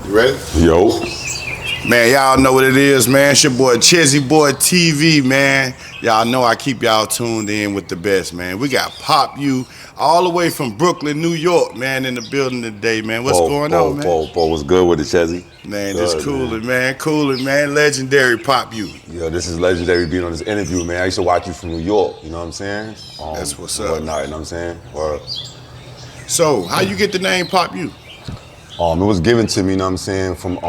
You ready? Yo. Man, y'all know what it is, man. It's your boy Chizzy Boy TV, man. Y'all know I keep y'all tuned in with the best, man. We got Pop You all the way from Brooklyn, New York, man, in the building today, man. What's going on, man? What's good with it, Chezzy? Man, just coolin', man. Coolin', man. Legendary Pop You. Yo, this is legendary being on this interview, man. I used to watch you from New York, you know what I'm saying? That's what's up. Whatnot, you know what I'm saying? Or, So, how you get the name Pop You? it was given to me, you know what I'm saying, from my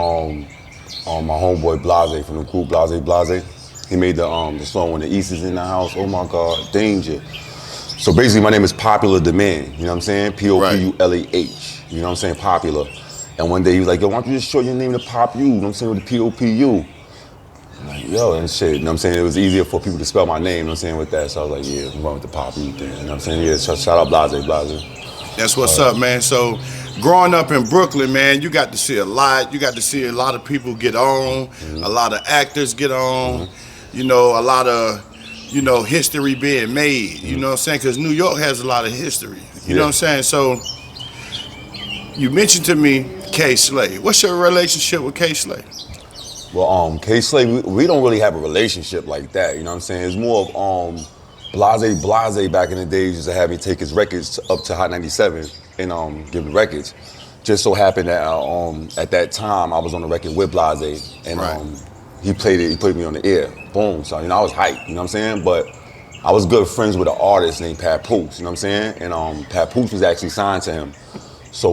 homeboy Blahzay, from the group Blahzay. He made the song When the East is in the House. Oh my God, danger. So basically my name is Popular Demand, you know what I'm saying? P-O-P-U-L-A-H, you know what I'm saying? Popular. And one day he was like, yo, why don't you just show your name to Pop You, you know what I'm saying, with the P-O-P-U. I'm like, yo, and shit, you know what I'm saying? It was easier for people to spell my name, you know what I'm saying, with that. So I was like, yeah, I'm going with the Pop You thing, you know what I'm saying? Yeah, shout out Blahzay. That's what's up, man. So, growing up in Brooklyn, man, you got to see a lot. You got to see a lot of people get on, a lot of actors get on, you know, a lot of, you know, history being made, you know what I'm saying? Because New York has a lot of history, you know what I'm saying? So, you mentioned to me Kayslay. What's your relationship with Kayslay? Well, Kayslay, we don't really have a relationship like that, you know what I'm saying? It's more of Blahzay back in the days used to have me take his records up to Hot 97 and give the records. Just so happened that at that time I was on the record with Blahzay and he played it, he put me on the air. Boom. So, you know, I was hyped, you know what I'm saying? But I was good friends with an artist named Papoose, you know what I'm saying? And Papoose was actually signed to him. So,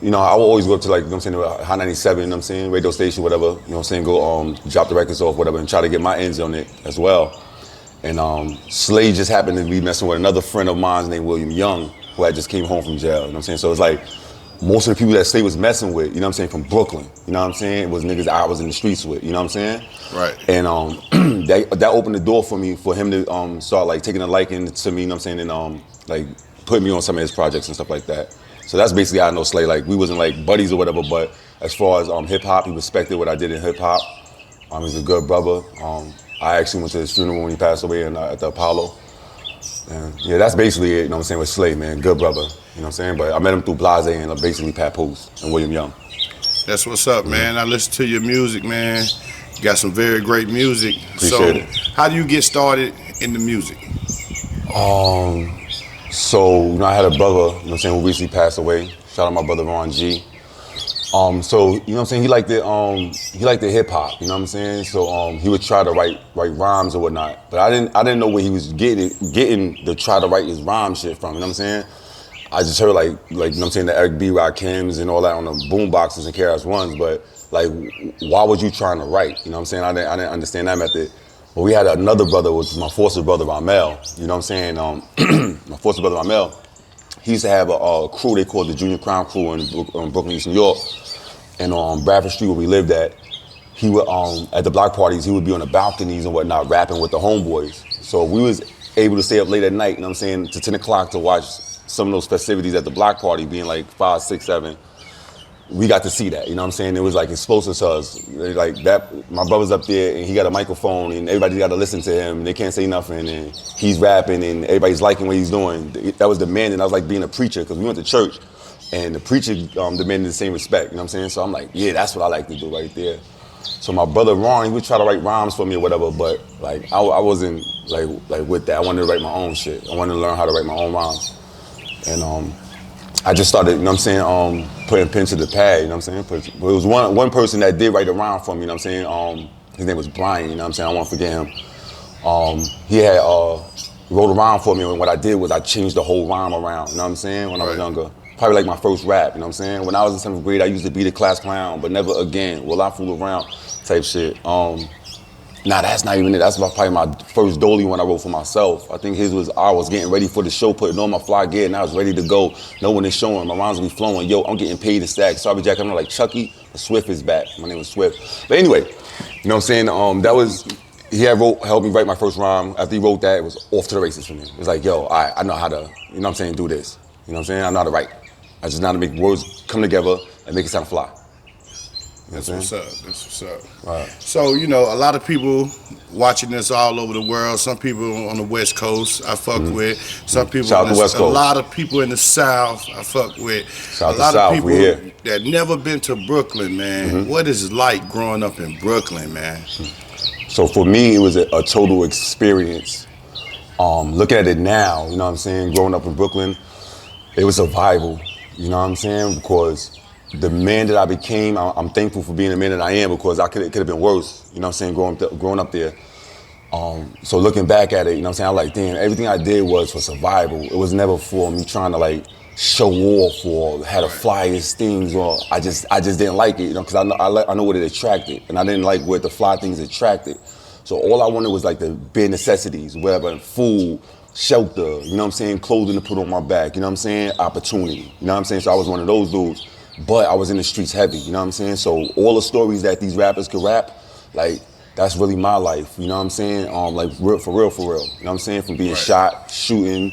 you know, I would always go to, like, you know what I'm saying, Hot 97, you know what I'm saying, radio station, whatever, you know what I'm saying, go drop the records off, whatever, and try to get my ends on it as well. And Slay just happened to be messing with another friend of mine named William Young, who had just came home from jail, you know what I'm saying? So it's like, most of the people that Slay was messing with, you know what I'm saying, from Brooklyn, you know what I'm saying, was niggas I was in the streets with, you know what I'm saying? Right. And that opened the door for me, for him to start like taking a liking to me, you know what I'm saying, and like putting me on some of his projects and stuff like that. So that's basically how I know Slay. Like, we wasn't like buddies or whatever, but as far as hip hop, he respected what I did in hip hop. He's a good brother. I actually went to his funeral when he passed away at the Apollo. And yeah, that's basically it, you know what I'm saying, with Slay, man. Good brother, you know what I'm saying? But I met him through Blahzay and basically Papoose and William Young. That's what's up, man. I listen to your music, man. You got some very great music. Appreciate it. How do you get started in the music? So, you know, I had a brother, you know what I'm saying, who recently passed away. Shout out my brother Ron G. So, you know what I'm saying, he liked the hip hop, you know what I'm saying? So he would try to write rhymes or whatnot. But I didn't know where he was getting to try to write his rhyme shit from, you know what I'm saying? I just heard like you know what I'm saying, the Eric B. Rakims and all that on the boom boxes and KRS-Ones, but like, why was you trying to write? You know what I'm saying? I didn't understand that method. But we had another brother, which was my foster brother Ramel, you know what I'm saying? My foster brother Ramel, he used to have a crew they called the Junior Crown Crew in Brooklyn, East New York. And on Bradford Street where we lived at, he would, at the block parties, he would be on the balconies and whatnot rapping with the homeboys. So we was able to stay up late at night, you know what I'm saying, to 10 o'clock to watch some of those festivities at the block party being like 5, 6, 7. We got to see that, you know what I'm saying? It was like explosive to us. Like that, my brother's up there and he got a microphone and everybody got to listen to him and they can't say nothing and he's rapping and everybody's liking what he's doing. That was demanding. I was like being a preacher because we went to church and the preacher demanded the same respect, you know what I'm saying? So I'm like, yeah, that's what I like to do right there. So my brother Ron, he would try to write rhymes for me or whatever, but like I wasn't like with that. I wanted to write my own shit. I wanted to learn how to write my own rhymes. And I just started, you know what I'm saying, putting pen to the pad, you know what I'm saying? But it was one person that did write a rhyme for me, you know what I'm saying? His name was Brian, you know what I'm saying? I won't forget him. He had wrote a rhyme for me, and what I did was I changed the whole rhyme around, you know what I'm saying, when I was younger. Probably like my first rap, you know what I'm saying? When I was in 7th grade, I used to be the class clown, but never again will I fool around type shit. Nah, that's not even it. That's probably my first dolly one I wrote for myself. I think his was, I was getting ready for the show, putting on my fly gear, and I was ready to go. No one is showing. My rhymes be flowing. Yo, I'm getting paid to stack. Sorry, Jack, I'm not like Chucky, but Swift is back. My name is Swift. But anyway, you know what I'm saying? That was, he had helped me write my first rhyme. After he wrote that, it was off to the races for me. It was like, yo, all right, I know how to, you know what I'm saying, do this. You know what I'm saying? I know how to write. I just know how to make words come together and make it sound fly. You know That's what's up. That's what's up. Right. So, you know, a lot of people watching this all over the world. Some people on the West Coast I fuck with. Some people Shout out to West a Coast. lot of people in the South I fuck with. Shout out a to lot South, of people we here. that never been to Brooklyn, man. What is it like growing up in Brooklyn, man? So for me, it was a total experience. Looking at it now, you know what I'm saying, growing up in Brooklyn, it was survival, you know what I'm saying? Because the man that I became, I'm thankful for being the man that I am, because it could have been worse, you know what I'm saying, growing up there. So looking back at it, you know what I'm saying, I'm like, damn, everything I did was for survival. It was never for me trying to like show off or had the flyest things, or I just didn't like it, you know, because I know what it attracted, and I didn't like what the fly things attracted. So all I wanted was like the bare necessities, whatever, food, shelter, you know what I'm saying, clothing to put on my back, you know what I'm saying, opportunity, you know what I'm saying. So I was one of those dudes, but I was in the streets heavy, you know what I'm saying. So all the stories that these rappers could rap, like, that's really my life, you know what I'm saying, like for real, you know what I'm saying, from being shot, shooting,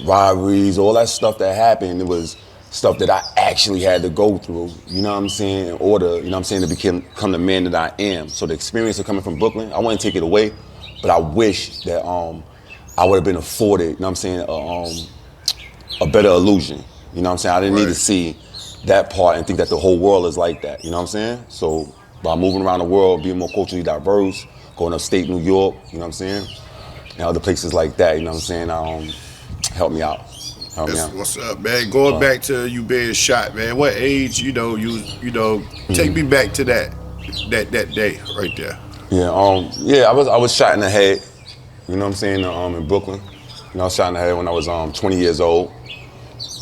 robberies, all that stuff that happened, it was stuff that I actually had to go through, you know what I'm saying, in order, you know what I'm saying, to become the man that I am. So the experience of coming from Brooklyn, I wouldn't take it away, but I wish that I would have been afforded, you know what I'm saying, a better illusion, you know what I'm saying. I didn't need to see that part and think that the whole world is like that, you know what I'm saying. So by moving around the world, being more culturally diverse, going upstate New York, you know what I'm saying, and other places like that, you know what I'm saying, helped me out. What's up, man? Going back to you being shot, man. What age, you know, take me back to that day right there. Yeah, I was shot in the head, you know what I'm saying, in Brooklyn. You know, I was shot in the head when I was 20 years old.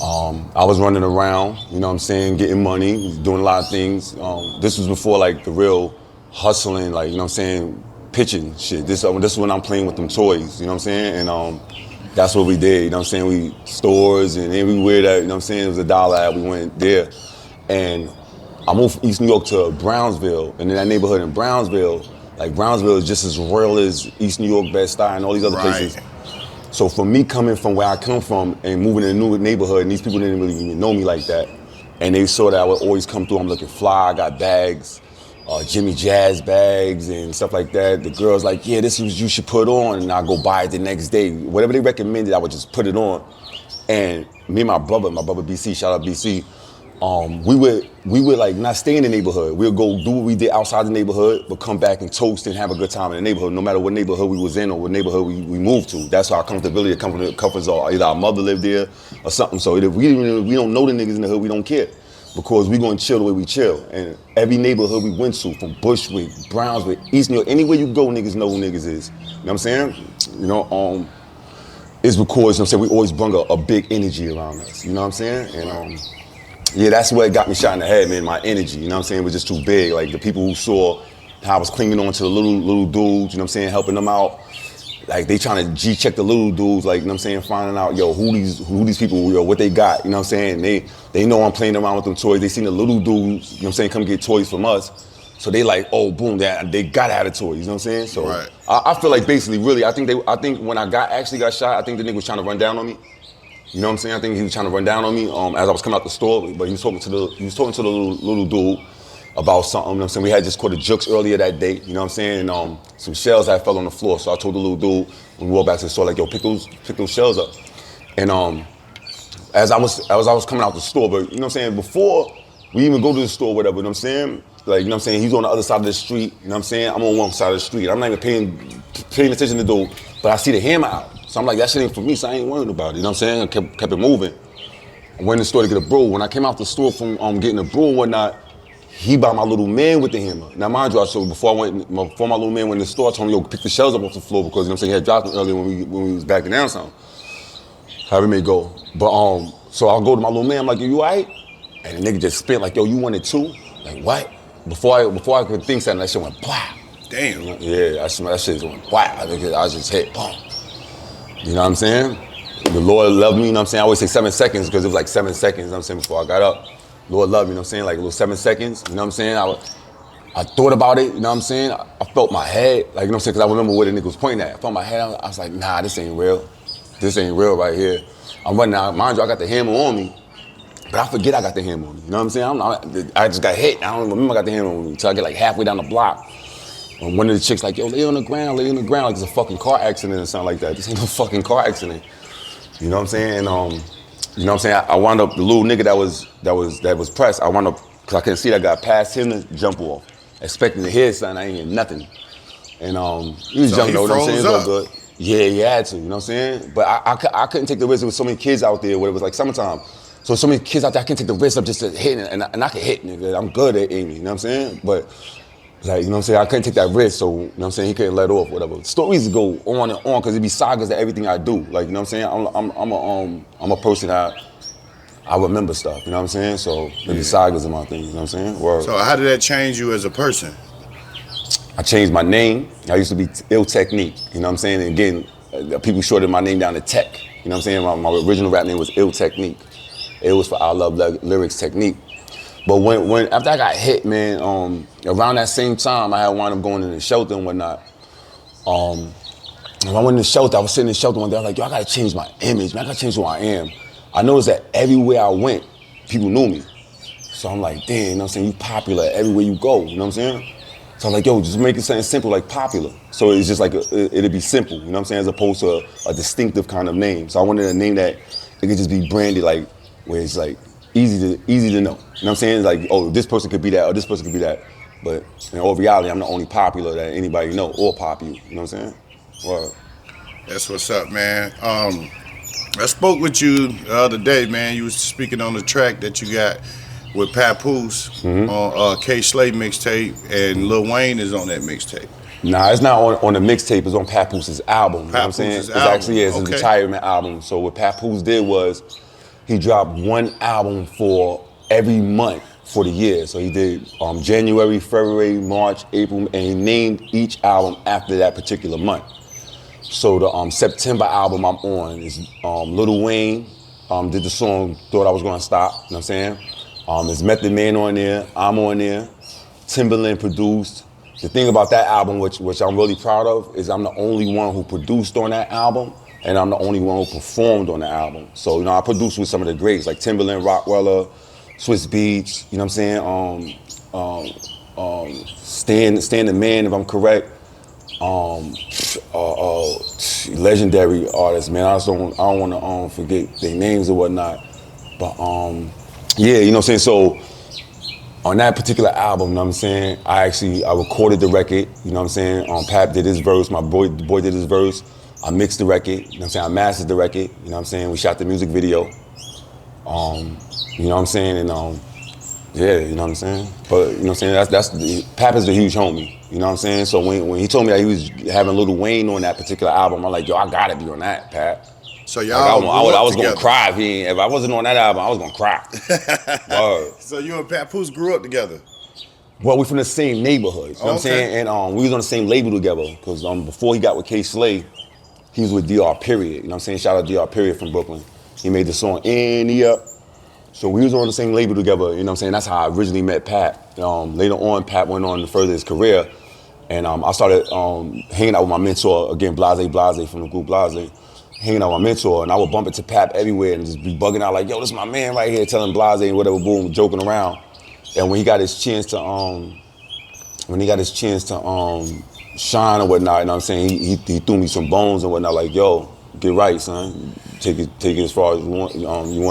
I was running around, you know what I'm saying, getting money, doing a lot of things. This was before like the real hustling, like, you know what I'm saying, pitching shit. This is when I'm playing with them toys, you know what I'm saying, and that's what we did, you know what I'm saying? We stores and everywhere that, you know what I'm saying, it was $1 at, we went there. And I moved from East New York to Brownsville, and in that neighborhood in Brownsville, like Brownsville is just as real as East New York, Bed-Stuy, and all these other places. So for me coming from where I come from and moving in a new neighborhood, and these people didn't really even know me like that, and they saw that I would always come through, I'm looking fly, I got bags, Jimmy Jazz bags and stuff like that. The girls like, yeah, this is what you should put on, and I go buy it the next day. Whatever they recommended, I would just put it on. And me and my brother BC, shout out BC, we would like not stay in the neighborhood. We'll go do what we did outside the neighborhood, but come back and toast and have a good time in the neighborhood, no matter what neighborhood we was in or what neighborhood we moved to. That's our comfortability, comforts are either our mother lived there or something. So if we don't know the niggas in the hood, we don't care. Because we gonna chill the way we chill. And every neighborhood we went to, from Bushwick, Brownswick, East New York, anywhere you go, niggas know who niggas is. You know what I'm saying? You know, it's because, you know what I'm saying, we always bring a big energy around us. You know what I'm saying? And yeah, that's what got me shot in the head, man, my energy. You know what I'm saying? It was just too big. Like the people who saw how I was clinging on to the little dudes, you know what I'm saying, helping them out. Like they trying to G-check the little dudes, like, you know what I'm saying, finding out, yo, who these people, yo, what they got, you know what I'm saying? They know I'm playing around with them toys. They seen the little dudes, you know what I'm saying, come get toys from us. So they like, oh, boom, they gotta have the toys, you know what I'm saying? So I feel like basically, really, I think when I actually got shot, I think the nigga was trying to run down on me. You know what I'm saying? I think he was trying to run down on me as I was coming out the store, but he was talking to the little dude about something, you know what I'm saying? We had just caught the jukes earlier that day, you know what I'm saying? And some shells had fell on the floor, so I told the little dude when we walked back to the store, like, yo, pick those shells up. And as I was coming out the store, but you know what I'm saying, before we even go to the store, whatever, you know what I'm saying? Like, you know what I'm saying, he's on the other side of the street, you know what I'm saying? I'm on one side of the street. I'm not even paying attention to the dude, but I see the hammer out. So I'm like, that shit ain't for me, so I ain't worried about it, you know what I'm saying? I kept it moving. I went in the store to get a brew. When I came out the store from getting a brew and whatnot, he bought my little man with the hammer. Now, mind you, so before my little man went in the store, I told him, yo, pick the shells up off the floor because, you know what I'm saying, he had dropped them earlier when we was backing down something. However it may go. But, so I'll go to my little man, I'm like, yo, you all right? And the nigga just spit like, yo, you wanted two? Like, what? Before I could think something, that shit went, blah. Damn. Yeah, that shit went, wow. I just hit, boom. You know what I'm saying? The Lord loved me, you know what I'm saying? I always say 7 seconds because it was like 7 seconds, you know what I'm saying, before I got up. Lord love me, you know what I'm saying? Like a little 7 seconds, you know what I'm saying? I thought about it, you know what I'm saying? I felt my head, like, you know what I'm saying? Because I remember where the nigga was pointing at. I felt my head, I was like, nah, this ain't real. This ain't real right here. I'm running out, mind you, I got the hammer on me. But I forget I got the hammer on me. You know what I'm saying? I just got hit. I don't remember I got the hammer on me until I get like halfway down the block. And one of the chicks like, yo, lay on the ground, like it's a fucking car accident or something like that. This ain't no fucking car accident. You know what I'm saying? You know what I'm saying? I wound up, the little nigga that was pressed, I wound up, cause I couldn't see that guy past him to jump off. Expecting to hear something, I ain't hear nothing. And he was young, though, you know what I'm saying? It's all good. Yeah, he had to, you know what I'm saying? But I couldn't take the risk. There was so many kids out there where it was like summertime. So many kids out there, I couldn't take the risk of just hitting, and I could hit, nigga. I'm good at aiming, you know what I'm saying? But, like, you know what I'm saying? I couldn't take that risk, so, you know what I'm saying? He couldn't let off, whatever. Stories go on and on, because it be sagas to everything I do. Like, you know what I'm saying? I'm a person that I remember stuff, you know what I'm saying? So, maybe sagas are my thing, you know what I'm saying? Word. So how did that change you as a person? I changed my name. I used to be Ill Technique, you know what I'm saying? And again, people shorted my name down to Tech, you know what I'm saying? My original rap name was Ill Technique. It was for I Love Lyrics Technique. But when after I got hit, man, around that same time, I had wound up going in the shelter and whatnot. When I went in the shelter, I was sitting in the shelter one day, I was like, yo, I gotta change my image, man, I gotta change who I am. I noticed that everywhere I went, people knew me. So I'm like, damn, you know what I'm saying, you popular everywhere you go, you know what I'm saying? So I'm like, yo, just make it something simple like popular. So it's just like, it'd be simple, you know what I'm saying, as opposed to a distinctive kind of name. So I wanted a name that it could just be branded like, where it's like easy to know. You know what I'm saying? Like, oh, this person could be that, or this person could be that. But in all reality, I'm the only popular that anybody know, or popular. You know what I'm saying? Word. That's what's up, man. I spoke with you the other day, man. You was speaking on the track that you got with Papoose on Kayslay mixtape, and Lil Wayne is on that mixtape. Nah, it's not on the mixtape. It's on Papoose's album. You know what I'm saying? Papoose's It's actually, it's album. a retirement album. So what Papoose did was, he dropped one album for every month for the year. So he did January, February, March, April, and he named each album after that particular month. So the September album I'm on is Lil Wayne did the song Thought I Was Gonna Stop, you know what I'm saying? There's Method Man on there, I'm on there, Timbaland produced. The thing about that album, which I'm really proud of, is I'm the only one who produced on that album, and I'm the only one who performed on the album. So, you know, I produced with some of the greats, like Timbaland, Rockweller, Swiss Beats, you know what I'm saying? Stan the Man, if I'm correct. Legendary artists, man. I don't want to forget their names or whatnot. But yeah, you know what I'm saying? So on that particular album, you know what I'm saying, I recorded the record, you know what I'm saying? Pap did his verse, the boy did his verse. I mixed the record, you know what I'm saying? I mastered the record, you know what I'm saying? We shot the music video. You know what I'm saying? And yeah, you know what I'm saying? But you know what I'm saying? Pap is a huge homie, you know what I'm saying? So when he told me that he was having Lil Wayne on that particular album, I'm like, yo, I gotta be on that, Pap. So y'all like, I was gonna cry if I wasn't on that album, I was gonna cry. So you and Papoose grew up together? Well, we from the same neighborhood, you know what I'm saying? And we was on the same label together, because before he got with Kayslay, he was with DR Period, you know what I'm saying? Shout out DR Period from Brooklyn. He made the song In the Up. So we was on the same label together, you know what I'm saying? That's how I originally met Pat. Later on, Pat went on to further his career, and I started hanging out with my mentor, again, Blahzay from the group Blahzay, hanging out with my mentor, and I would bump into Pat everywhere and just be bugging out like, yo, this is my man right here, telling Blahzay and whatever, boom, joking around. And when he got his chance to shine or whatnot, you know what I'm saying, he threw me some bones and whatnot, like, yo, get right, son. Take it as far as you want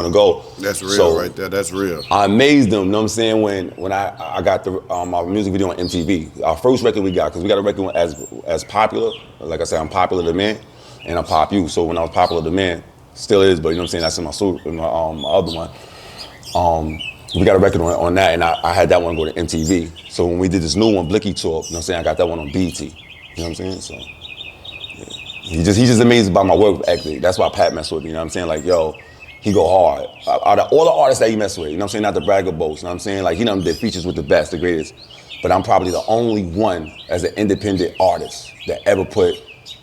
to go. That's real right there. That's real. I amazed them, you know what I'm saying, when I got our music video on MTV. Our first record we got, because we got a record as popular. Like I said, I'm Popular the Man, and I'm Pop You. So when I was Popular the Man, still is, but you know what I'm saying, that's in my other one. We got a record on that, and I had that one go to MTV. So when we did this new one, Blicky Talk, you know what I'm saying, I got that one on BET. You know what I'm saying? So yeah. He's just amazed by my work ethic. That's why Pat mess with me, you know what I'm saying? Like, yo, he go hard. Out of all the artists that he mess with, you know what I'm saying? Not the brag or boast, you know what I'm saying? Like, he done did features with the best, the greatest. But I'm probably the only one as an independent artist that ever put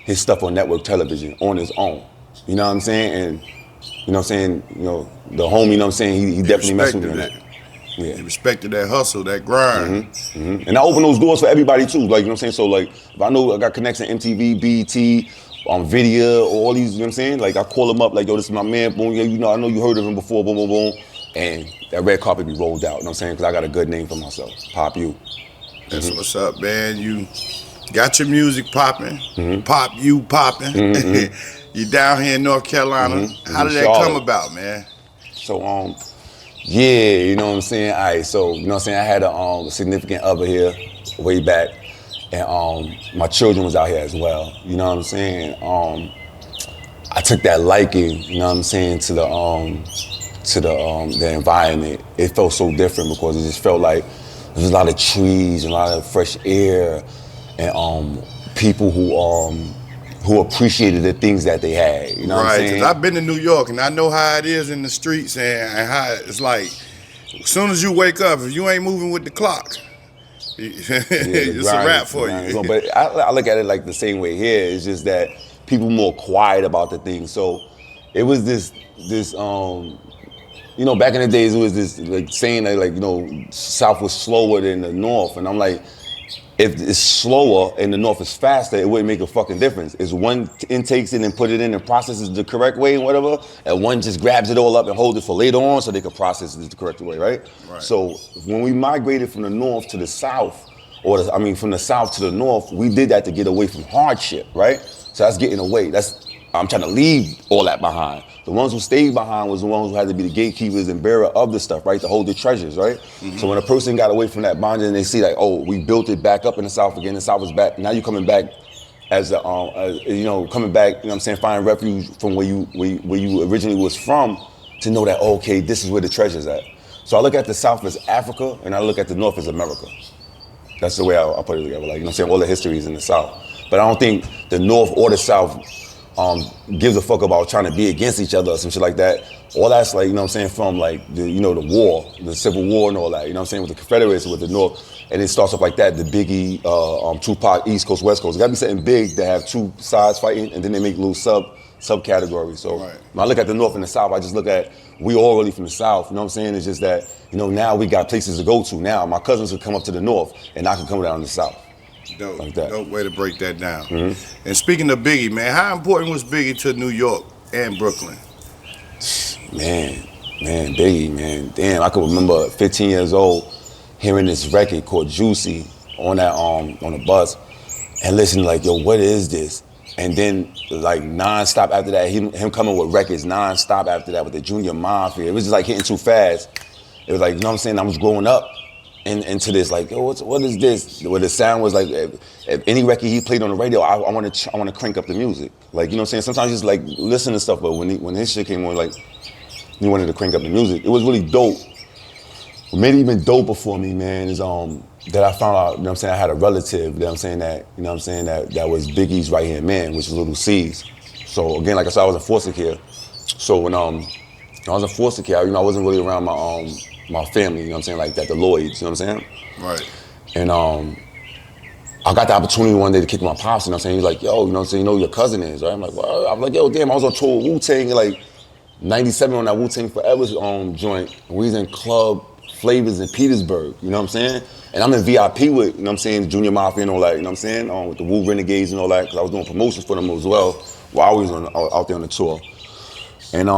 his stuff on network television on his own. You know what I'm saying? And, you know what I'm saying? You know, the homie, you know what I'm saying? He definitely messed with me on that. Yeah. He respected that hustle, that grind. And I open those doors for everybody too. Like, you know what I'm saying? So like, if I know I got connections to MTV, BET, video, all these, you know what I'm saying? Like, I call him up, like, yo, this is my man, boom, yeah, you know, I know you heard of him before, boom, boom, boom. and that red carpet be rolled out, you know what I'm saying? Because I got a good name for myself, Pop You. That's what's up, man. You got your music popping, Pop You popping. You down here in North Carolina. How did that come about, man? So, yeah, you know what I'm saying? All right, so, you know what I'm saying? I had a significant other here way back, and my children was out here as well, you know what I'm saying? I took that liking, you know what I'm saying, to the environment. It felt so different because it just felt like there was a lot of trees, a lot of fresh air, and people who appreciated the things that they had. You know what I'm saying? Right, because I've been to New York and I know how it is in the streets and how it's like, as soon as you wake up, if you ain't moving with the clock, it's a wrap for you. But I look at it like the same way here. It's just that people more quiet about the things. So it was this you know, back in the days, it was this like saying that, like, you know, South was slower than the North, and I'm like, if it's slower and the North is faster, it wouldn't make a fucking difference. It's one intakes it and put it in and processes the correct way and whatever, and one just grabs it all up and holds it for later on so they can process it the correct way, right? So when we migrated from the North to the South, from the South to the North, we did that to get away from hardship, right? So that's getting away. I'm trying to leave all that behind. The ones who stayed behind was the ones who had to be the gatekeepers and bearer of the stuff, right? To hold the treasures, right? So when a person got away from that bondage and they see like, oh, we built it back up in the South again, the South is back. Now you're coming back as you know, coming back, you know what I'm saying, finding refuge from where you originally was from to know that, oh, okay, this is where the treasure's at. So I look at the South as Africa and I look at the North as America. That's the way I put it together. Like, you know what I'm saying, all the history is in the South. But I don't think the North or the South gives a fuck about trying to be against each other or some shit like that. All that's like, you know what I'm saying, from like the, you know, the war, the Civil War and all that, you know what I'm saying, with the Confederates, with the North, and it starts off like that, the Biggie, Tupac, East Coast, West Coast. It gotta be something big to have two sides fighting, and then they make little subcategories. So when I look at the North and the South, I just look at, we all really from the South, you know what I'm saying? It's just that, you know, now we got places to go to. Now my cousins could come up to the North, and I can come down to the South. Dope, like that. Dope way to break that down. And speaking of Biggie, man, how important was Biggie to New York and Brooklyn? Man, Biggie, man. Damn, I can remember 15 years old hearing this record called Juicy on the bus and listening like, yo, what is this? And then like non-stop after that, him coming with records non-stop after that with the Junior Mafia. It was just like hitting too fast. It was like, you know what I'm saying, I was growing up into this, like, yo, what is this? Where the sound was like, if any record he played on the radio, I want to crank up the music. Like, you know what I'm saying? Sometimes you just like listen to stuff, but when his shit came on, like, he wanted to crank up the music. It was really dope. What made it even doper for me, man, is that I found out, you know what I'm saying, I had a relative, you know what I'm saying, that was Biggie's right-hand man, which was Little C's. So again, like I said, I was in foster care. So when I was in foster care, you know, I wasn't really around my family, you know what I'm saying, like that, the Lloyds, you know what I'm saying? Right. And I got the opportunity one day to kick my pops, you know what I'm saying? He's like, yo, you know what I'm saying, you know who your cousin is, right? I'm like, well, I'm like, yo, damn, I was on tour with Wu-Tang in like 97 on that Wu-Tang Forever joint. And we was in Club Flavors in Petersburg, you know what I'm saying? And I'm in VIP with, you know what I'm saying, Junior Mafia and all that, you know what I'm saying? With the Wu Renegades and all that, because I was doing promotions for them as well while I was out there on the tour. And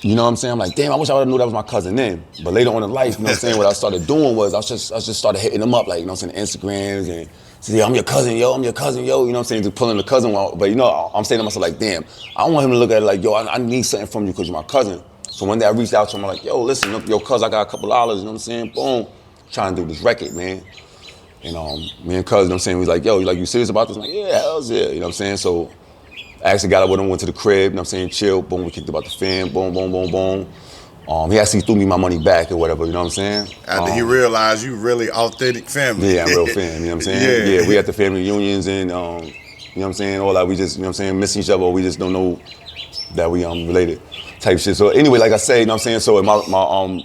you know what I'm saying? I'm like, damn, I wish I would've knew that was my cousin then. But later on in life, you know what I'm saying, what I started doing was I just started hitting them up, like, you know what I'm saying, Instagrams and say, I'm your cousin, yo, you know what I'm saying, just pulling the cousin out. But you know, I'm saying to myself like, damn, I don't want him to look at it like, yo, I need something from you because you're my cousin. So one day I reached out to him, I'm like, yo, listen, yo, cuz, I got a couple dollars, you know what I'm saying? Boom, trying to do this record, man. And me and cuz, you know what I'm saying, we was like, yo, you serious about this? I'm like, yeah, hell's yeah, you know what I'm saying? So I actually got up with him, went to the crib, you know what I'm saying, chill, boom, we kicked about the fan, boom, boom, boom, boom. He actually threw me my money back or whatever, you know what I'm saying? After he realized you really authentic family. Yeah, I'm real fam, you know what I'm saying? Yeah, we at the family reunions and, you know what I'm saying, all that, we just, you know what I'm saying, miss each other, or we just don't know that we related type shit. So anyway, like I say, you know what I'm saying, so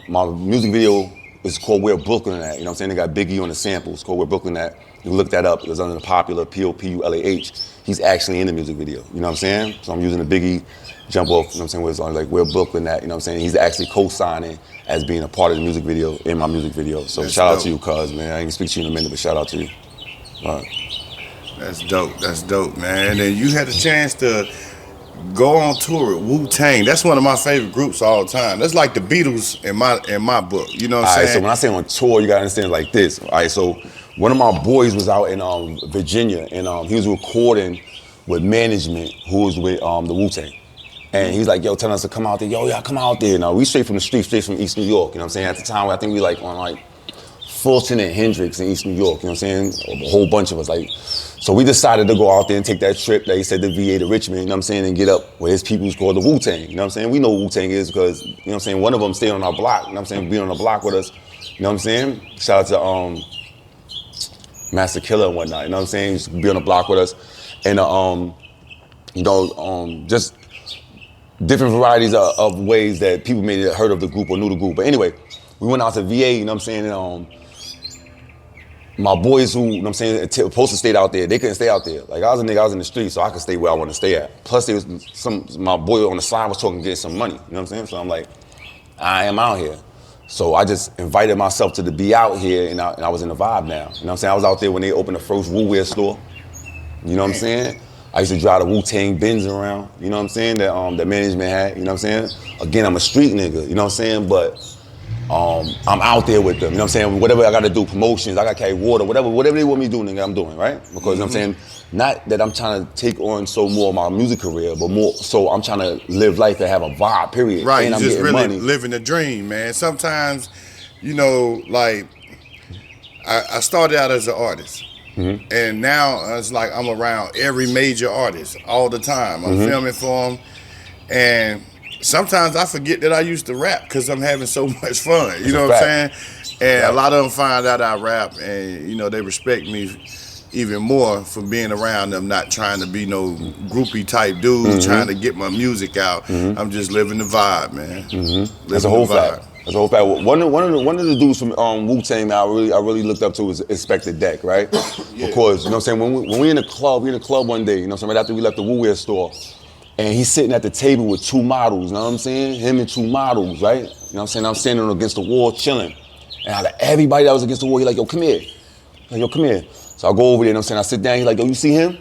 my music video is called Where Brooklyn At, you know what I'm saying? They got Biggie on the sample, it's called Where Brooklyn At. You look that up, it was under the popular P-O-P-U-L-A-H. He's actually in the music video, you know what I'm saying? So I'm using the Biggie jump off, you know what I'm saying, where it's on like Where Brooklyn At, you know what I'm saying? He's actually co-signing as being a part of the music video, in my music video. So That's shout dope. Out to you, cuz, man. I ain't gonna speak to you in a minute, but shout out to you. All right. That's dope, man. And then you had a chance to go on tour with Wu-Tang. That's one of my favorite groups all the time. That's like the Beatles in my book. You know what I'm saying? All right, so when I say on tour, you gotta understand it like this. All right, so one of my boys was out in Virginia, and he was recording with management who was with the Wu-Tang. And he's like, yo, telling us to come out there. Yo, yeah, come out there. Now, we straight from the street, straight from East New York. You know what I'm saying? At the time, I think we like on like Fulton and Hendrix in East New York. You know what I'm saying? A whole bunch of us. Like, so we decided to go out there and take that trip that he said the VA to Richmond, you know what I'm saying, and get up where his people's called the Wu-Tang. You know what I'm saying? We know what Wu-Tang is because, you know what I'm saying, one of them stayed on our block, you know what I'm saying, be on the block with us. You know what I'm saying? Shout out to Master Killer and whatnot, you know what I'm saying? He used to be on the block with us. And, you know, just different varieties of ways that people may have heard of the group or knew the group. But anyway, we went out to VA, you know what I'm saying, and my boys who, you know what I'm saying, supposed to stay out there, they couldn't stay out there. Like, I was a nigga, I was in the street, so I could stay where I want to stay at. Plus, there was my boy on the side was talking to get some money, you know what I'm saying? So I'm like, I am out here. So I just invited myself to be out here, and I was in the vibe now. You know what I'm saying? I was out there when they opened the first Wu-Wear store. You know what I'm saying? I used to drive the Wu-Tang Benz around, you know what I'm saying, that management had, you know what I'm saying? Again, I'm a street nigga, you know what I'm saying? But I'm out there with them, you know what I'm saying? Whatever I gotta do, promotions, I gotta carry water, whatever they want me to do, nigga, I'm doing, right? Because, you know what I'm saying? Not that I'm trying to take on so more of my music career, but more so I'm trying to live life and have a vibe, period. Right, and I'm just getting really money. living the dream, man. Sometimes, you know, like, I started out as an artist. And now it's like I'm around every major artist all the time. I'm filming for them. And sometimes I forget that I used to rap because I'm having so much fun. You know what I'm saying? And a lot of them find out I rap and, you know, they respect me even more for being around them, not trying to be no groupie type dude, trying to get my music out. I'm just living the vibe, man. That's a whole fact. That's a whole fact. One of the dudes from Wu-Tang that I really looked up to was Explicit, right? Because, you know what I'm saying, when we in the club one day, you know what I'm saying, right after we left the Wu-Wear store, and he's sitting at the table with two models, you know what I'm saying? Him and two models, right? You know what I'm saying? I'm standing against the wall chilling. And out of everybody that was against the wall, he's like, yo, come here. Like, yo, come here. So I go over there, you know what I'm saying? I sit down, he's like, yo, you see him?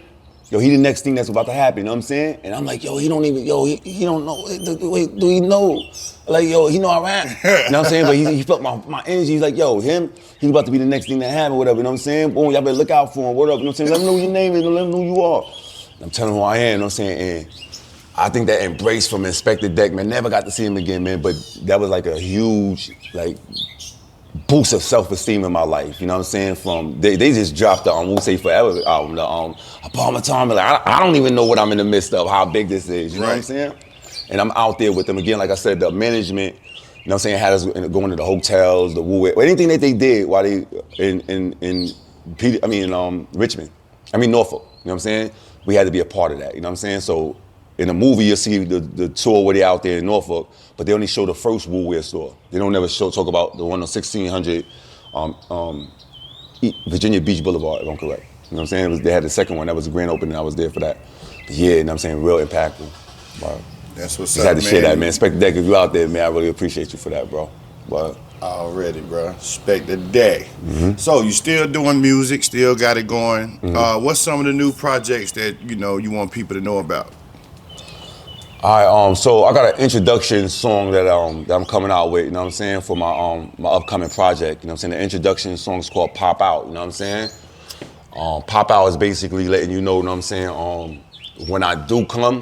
Yo, he the next thing that's about to happen, you know what I'm saying? And I'm like, yo, he don't know. Wait, do he know? Like, yo, he know I rap. You know what I'm saying? But he felt my energy. He's like, yo, he's about to be the next thing that happen, whatever, you know what I'm saying? Boom, y'all better look out for him, whatever, you know what I'm saying? Let him know your name and let him know who you are. And I'm telling him who I am, you know what I'm saying? And I think that embrace from Inspector Deck, man, never got to see him again, man, but that was like a huge, like, boost of self-esteem in my life, you know what I'm saying? From they just dropped the We'll Say Forever album, the Apartment Time. Like, I don't even know what I'm in the midst of, how big this is, you know what I'm saying? And I'm out there with them again, like I said, the management, you know what I'm saying, had us going to the hotels, the Wu-Wear, anything that they did while they in Richmond, Norfolk, you know what I'm saying? We had to be a part of that, you know what I'm saying? So in the movie, you'll see the tour where they're out there in Norfolk, but they only show the first Wu-Wear store. They don't never talk about the one on 1600 Virginia Beach Boulevard, if I'm correct. You know what I'm saying? They had the second one, that was a grand opening, I was there for that. But yeah, you know what I'm saying, real impactful. But that's what's just up, had to share that, man. Inspector Deck, if you out there, man, I really appreciate you for that, bro. But already, bro. Inspector Deck. So you still doing music, still got it going. What's some of the new projects that, you know, you want people to know about? All right, so I got an introduction song that I'm coming out with, you know what I'm saying, for my my upcoming project, you know what I'm saying? The introduction song is called Pop Out, you know what I'm saying? Pop Out is basically letting you know what I'm saying, when I do come,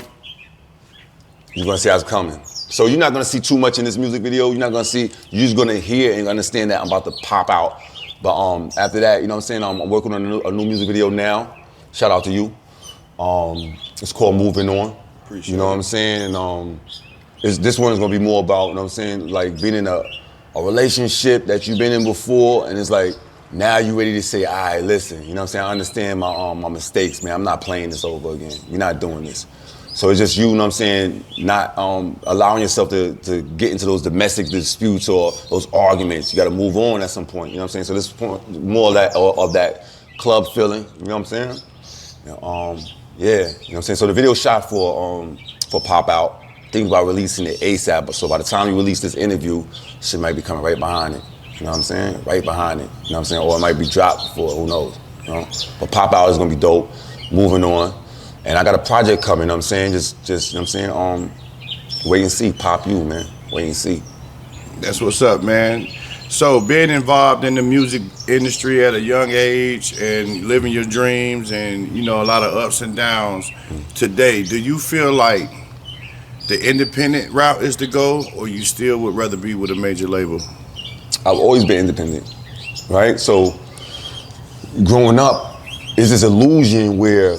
you're gonna see I was coming. So you're not gonna see too much in this music video, you're just gonna hear and understand that I'm about to pop out. But after that, you know what I'm saying, I'm working on a new music video now. Shout out to you. It's called Moving On. Appreciate you know what I'm saying? This one is gonna be more about, you know what I'm saying, like being in a relationship that you've been in before, and it's like, now you ready to say, all right, listen, you know what I'm saying, I understand my mistakes, man, I'm not playing this over again. You're not doing this. So it's just you know what I'm saying, not allowing yourself to get into those domestic disputes or those arguments. You gotta move on at some point, you know what I'm saying? So this is more of that club feeling, you know what I'm saying? Yeah, you know what I'm saying? So the video shot for Pop Out, thinking about releasing it ASAP, so by the time you release this interview, shit might be coming right behind it. You know what I'm saying? Right behind it. You know what I'm saying? Or it might be dropped before, who knows? You know? But Pop Out is gonna be dope. Moving On. And I got a project coming, you know what I'm saying? Just you know what I'm saying? Wait and see, Pop you, man. Wait and see. That's what's up, man. So being involved in the music industry at a young age and living your dreams and, you know, a lot of ups and downs today, do you feel like the independent route is the goal, or you still would rather be with a major label? I've always been independent, right? So growing up is this illusion where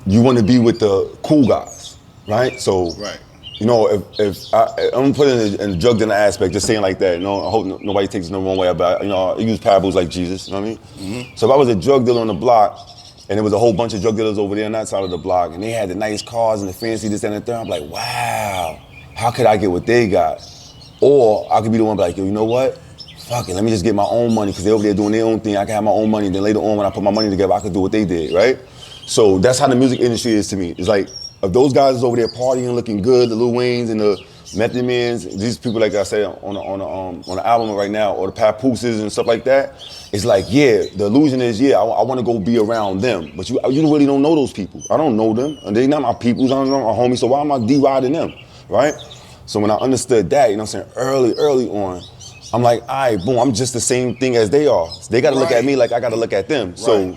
you want to be with the cool guys, right? So, Right. you know, if I'm putting it in a drug dealer aspect, just saying like that, you know, I hope nobody takes it the wrong way, but, you know, I use parables like Jesus, you know what I mean? Mm-hmm. So if I was a drug dealer on the block, and there was a whole bunch of drug dealers over there on that side of the block, and they had the nice cars and the fancy this and the third, I'm like, wow, how could I get what they got? Or I could be the one like, yo, you know what? Fuck it, let me just get my own money, because they're over there doing their own thing. I can have my own money, and then later on when I put my money together, I could do what they did, right? So that's how the music industry is to me. It's like, if those guys is over there partying, looking good, the Lil Waynes and the Method Mans, these people, like I said, on the album right now, or the Papooses and stuff like that, it's like, yeah, the illusion is, yeah, I want to go be around them. But you really don't know those people. I don't know them, and they're not my peoples, I don't know my homies, so why am I D-riding them, right? So when I understood that, you know what I'm saying, early on, I'm like, all right, boom, I'm just the same thing as they are. So they got to look at me like I got to look at them. Right. So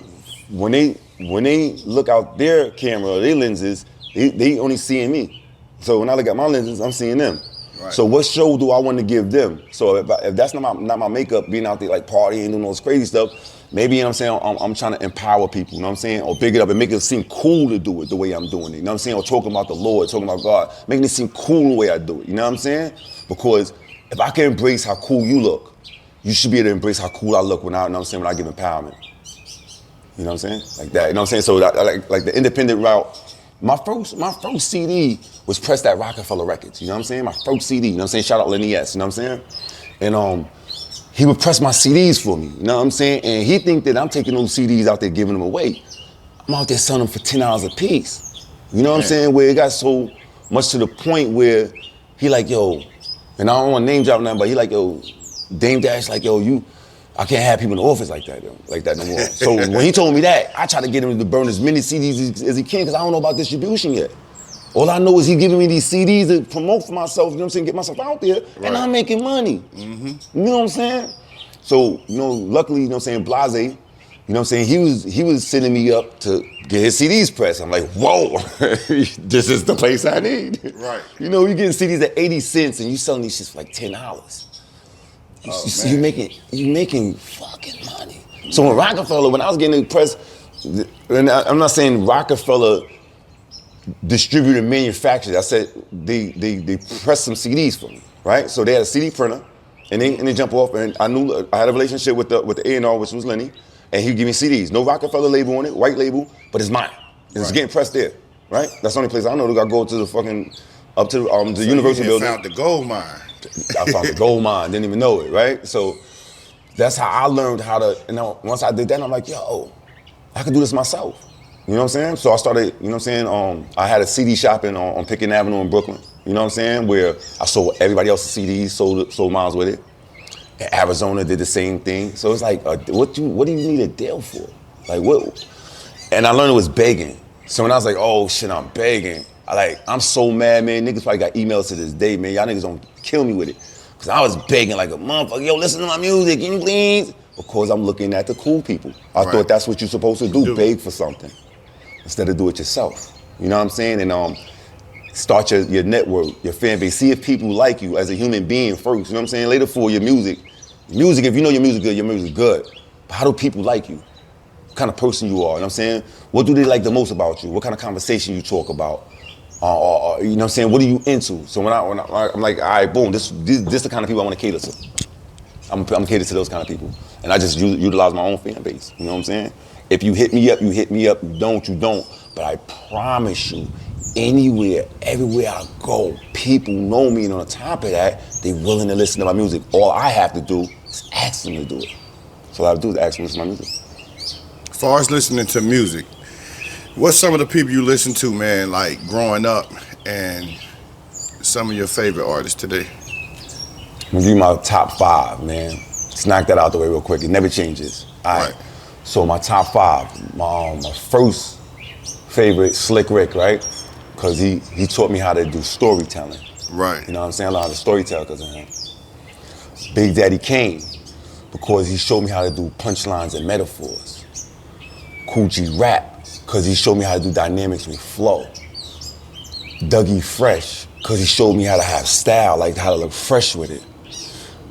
when they look out their camera or their lenses, they only seeing me. So when I look at my lenses, I'm seeing them. Right. So what show do I want to give them? So if that's not my makeup, being out there like partying, doing all this crazy stuff, maybe, you know what I'm saying, I'm trying to empower people, you know what I'm saying? Or big it up and make it seem cool to do it the way I'm doing it, you know what I'm saying? Or talking about the Lord, talking about God, making it seem cool the way I do it, you know what I'm saying? Because if I can embrace how cool you look, you should be able to embrace how cool I look when I, you know what I'm saying, when I give empowerment. You know what I'm saying? Like that, you know what I'm saying? So that, like the independent route, my first CD was pressed at Rockefeller Records, you know what I'm saying? My first CD, you know what I'm saying? Shout out Lenny S, you know what I'm saying? And he would press my CDs for me, you know what I'm saying? And he think that I'm taking those CDs out there giving them away. I'm out there selling them for $10 a piece. You know what I'm saying? Where it got so much to the point where he like, yo, and I don't want to name drop nothing, but he like, yo, Dame Dash like, yo, I can't have people in the office like that no more. So when he told me that, I tried to get him to burn as many CDs as he can, because I don't know about distribution yet. All I know is he giving me these CDs to promote for myself, you know what I'm saying, get myself out there, and I'm making money. Mm-hmm. You know what I'm saying? So, you know, luckily, you know what I'm saying, Blahzay, you know what I'm saying, he was sending me up to get his CDs pressed. I'm like, whoa, this is the place I need. Right. You know, you getting CDs at 80 cents and you selling these shits for like $10. You making fucking money. So when Rockefeller, when I was getting pressed, and I'm not saying Rockefeller distributed and manufactured, I said they pressed some CDs for me, right? So they had a CD printer, and they jump off, and I knew I had a relationship with the A&R, which was Lenny, and he'd give me CDs. No Rockefeller label on it, white label, but it's mine. And it's getting pressed there, right? That's the only place I know. I go to the fucking, up to the Universal building. You found the gold mine. I found the gold mine, didn't even know it, right? So that's how I learned how to, you know, once I did that, I'm like, yo, I can do this myself. You know what I'm saying? So I started, you know what I'm saying, I had a CD shop on Pickett Avenue in Brooklyn, you know what I'm saying, where I sold everybody else's CDs, sold mine with it. And Arizona did the same thing. So it's like, what do you need a deal for? Like what? And I learned it was begging. So when I was like, oh shit, I'm begging, I'm so mad, man. Niggas probably got emails to this day, man. Y'all niggas don't kill me with it. Cause I was begging like a motherfucker, yo, listen to my music, can you please? Because I'm looking at the cool people. I thought that's what you're supposed to do, beg for something. Instead of do it yourself. You know what I'm saying? And start your network, your fan base. See if people like you as a human being first. You know what I'm saying? Later for your music. Music, if you know your music good. But how do people like you? What kind of person you are, you know what I'm saying? What do they like the most about you? What kind of conversation you talk about? You know what I'm saying? What are you into? So when I'm like, all right, boom, this the kind of people I want to cater to. I'm catered to those kind of people. And I just utilize my own fan base, you know what I'm saying? If you hit me up, you hit me up. You don't. But I promise you, anywhere, everywhere I go, people know me, and on top of that, they willing to listen to my music. All I have to do is ask them to do it. So all I have to do is ask them to listen to my music. As far as listening to music, what's some of the people you listen to, man, like growing up, and some of your favorite artists today? I'm gonna give you my top 5, man. Let's knock that out the way real quick. It never changes. All right. So my top 5, my first favorite, Slick Rick, right? Because he taught me how to do storytelling. Right. You know what I'm saying? I learned how to storytell because of him. Big Daddy Kane, because he showed me how to do punchlines and metaphors. Kool G Rap, because he showed me how to do dynamics with flow. Dougie Fresh, because he showed me how to have style, like how to look fresh with it.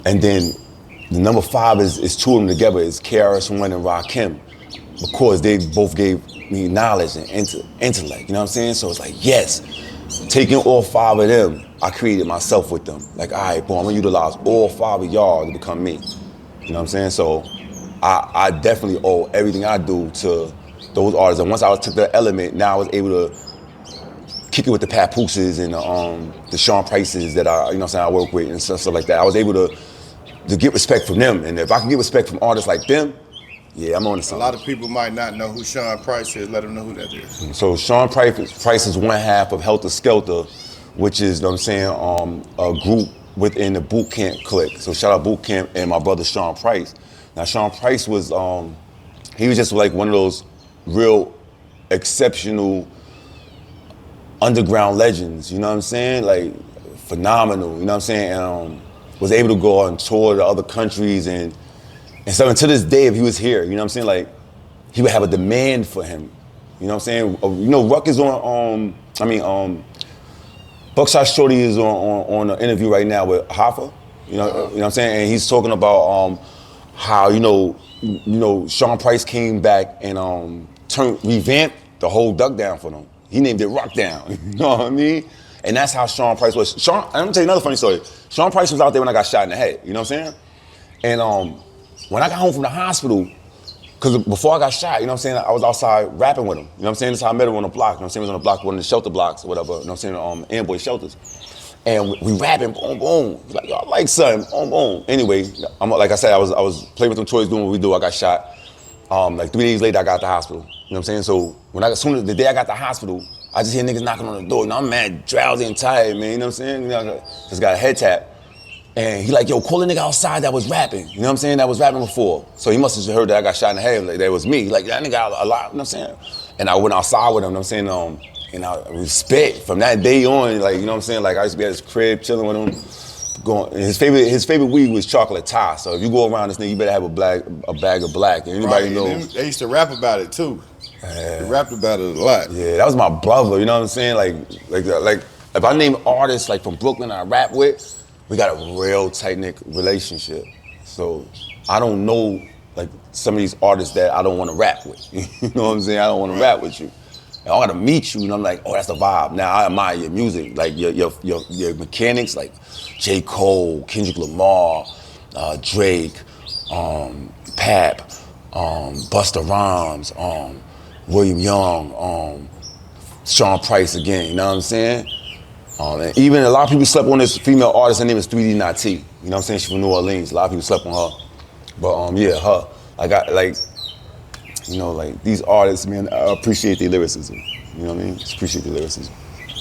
And then the number 5 is two of them together, is KRS-One and C.R.E.A.M, because they both gave me knowledge and intellect, you know what I'm saying? So it's like, yes, taking all 5 of them, I created myself with them. Like, all right, boy, I'm gonna utilize all 5 of y'all to become me. You know what I'm saying? So I definitely owe everything I do to those artists. And once I took the element, now I was able to kick it with the Papooses and the Sean Prices that I, you know what I'm saying, I work with and stuff like that. I was able to get respect from them. And if I can get respect from artists like them, yeah, I'm on to something. A lot of people might not know who Sean Price is. Let them know who that is. So Sean Price is one half of Helter Skelter, which is, you know what I'm saying, a group within the boot camp clique. So shout out boot camp and my brother Sean Price. Now Sean Price was, he was just like one of those real exceptional underground legends, you know what I'm saying? Like phenomenal, you know what I'm saying? And was able to go on tour to other countries and so until this day, if he was here, you know what I'm saying? Like he would have a demand for him, you know what I'm saying? You know, Ruck is on, Buckshot Shorty is on an interview right now with Hoffa, you know what I'm saying? And he's talking about how, you know, Sean Price came back and revamped the whole Duck Down for them. He named it Rock Down, you know what I mean? And that's how Sean Price was. I'm gonna tell you another funny story. Sean Price was out there when I got shot in the head, you know what I'm saying? And when I got home from the hospital, because before I got shot, you know what I'm saying, I was outside rapping with him. You know what I'm saying? That's how I met him on the block. You know what I'm saying? He was on the block, one of the shelter blocks or whatever, you know what I'm saying, Amboy shelters. And we rapping, boom, boom. He's like, yo, I like something, boom, boom. Anyway, like I said, I was playing with them toys, doing what we do. I got shot. Like 3 days later, I got to the hospital. You know what I'm saying? So as soon as the day I got to the hospital, I just hear niggas knocking on the door. You know, I'm mad, drowsy and tired, man. You know what I'm saying? You know, I just got a head tap. And he like, yo, call a nigga outside that was rapping. You know what I'm saying? That was rapping before. So he must have heard that I got shot in the head. Like, that was me. Like, that nigga a lot, you know what I'm saying? And I went outside with him, you know what I'm saying? And I respect from that day on, like, you know what I'm saying? Like, I used to be at his crib, chilling with him. Going, his favorite weed was chocolate Thai. So if you go around this nigga, you better have a bag of black. And anybody knows. They used to rap about it too. They rapped about it a lot. Yeah, that was my brother, you know what I'm saying? Like if I name artists like from Brooklyn I rap with, we got a real tight-knit relationship. So I don't know like some of these artists that I don't want to rap with. You know what I'm saying? I don't want to rap with you. And I gotta meet you and I'm like, oh, that's the vibe. Now I admire your music, like your mechanics, like J. Cole, Kendrick Lamar, Drake, Pap, Busta Rhymes, William Young, Sean Price again, you know what I'm saying? And even a lot of people slept on this female artist, her name is 3D Nati. You know what I'm saying? She's from New Orleans. A lot of people slept on her. But yeah, her. You know, like these artists, man, I appreciate their lyricism. You know what I mean? Just appreciate their lyricism.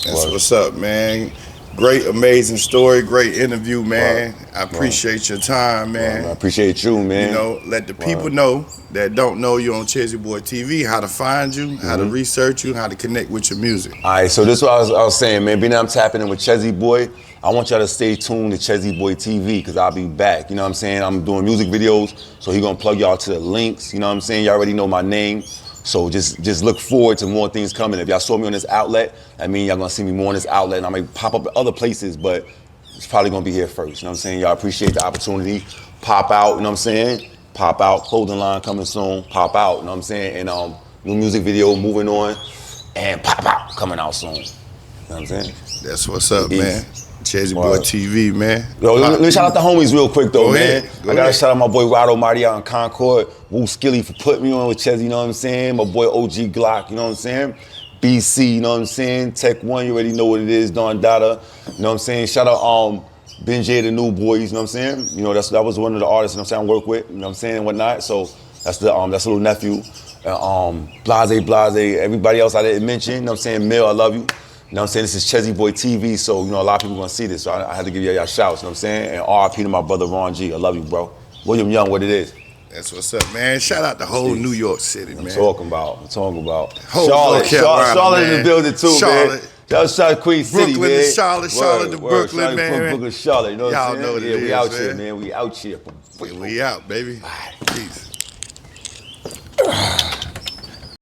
That's what's up, man. Great, amazing story, great interview, man. I appreciate your time, man. I appreciate you, man. You know, let the people know that don't know you on Chezzy Boy TV, how to find you, how to research you, how to connect with your music. All right, so this is what I was saying, man. Being that I'm tapping in with Chezzy Boy, I want y'all to stay tuned to Chezzy Boy TV because I'll be back. You know what I'm saying? I'm doing music videos, so he gonna plug y'all to the links. You know what I'm saying? Y'all already know my name. So just look forward to more things coming. If y'all saw me on this outlet, I mean y'all gonna see me more on this outlet, and I may pop up at other places, but it's probably gonna be here first. You know what I'm saying? Y'all appreciate the opportunity. Pop out, you know what I'm saying? Pop out, clothing line coming soon, pop out, you know what I'm saying? And new music video moving on, and pop out coming out soon. You know what I'm saying? That's what's up, man. Chezzy Boy TV, man. Yo, let me shout out the homies real quick though, man. I gotta shout out my boy Rado Marty out in Concord, Wu Skilly for putting me on with Chezzy, you know what I'm saying? My boy OG Glock, you know what I'm saying? BC, you know what I'm saying? Tech One, you already know what it is, Don Dada, you know what I'm saying? Shout out Ben J, the New Boys, you know what I'm saying? You know, that was one of the artists, you know what I'm saying, I work with, you know what I'm saying, and whatnot. So that's little nephew. Blahzay, everybody else I didn't mention, you know what I'm saying? Mill, I love you. You know what I'm saying? This is Chezzy Boy TV, so you know a lot of people gonna see this, so I had to give y'all shouts, you know what I'm saying? And RIP to my brother Ron G. I love you, bro. William Young, what it is. That's what's up, man. Shout out the whole New York City, man. I'm talking about. Whole Charlotte. North Carolina, Charlotte in man. the building too, Charlotte. man. Shout out Queen City, Brooklyn man. to Charlotte, Charlotte to Brooklyn, Charlotte, man. Brooklyn, Charlotte, you know what I'm Y'all saying? know what it Yeah, we is, out man. here, man. We out here. We out, baby. Peace.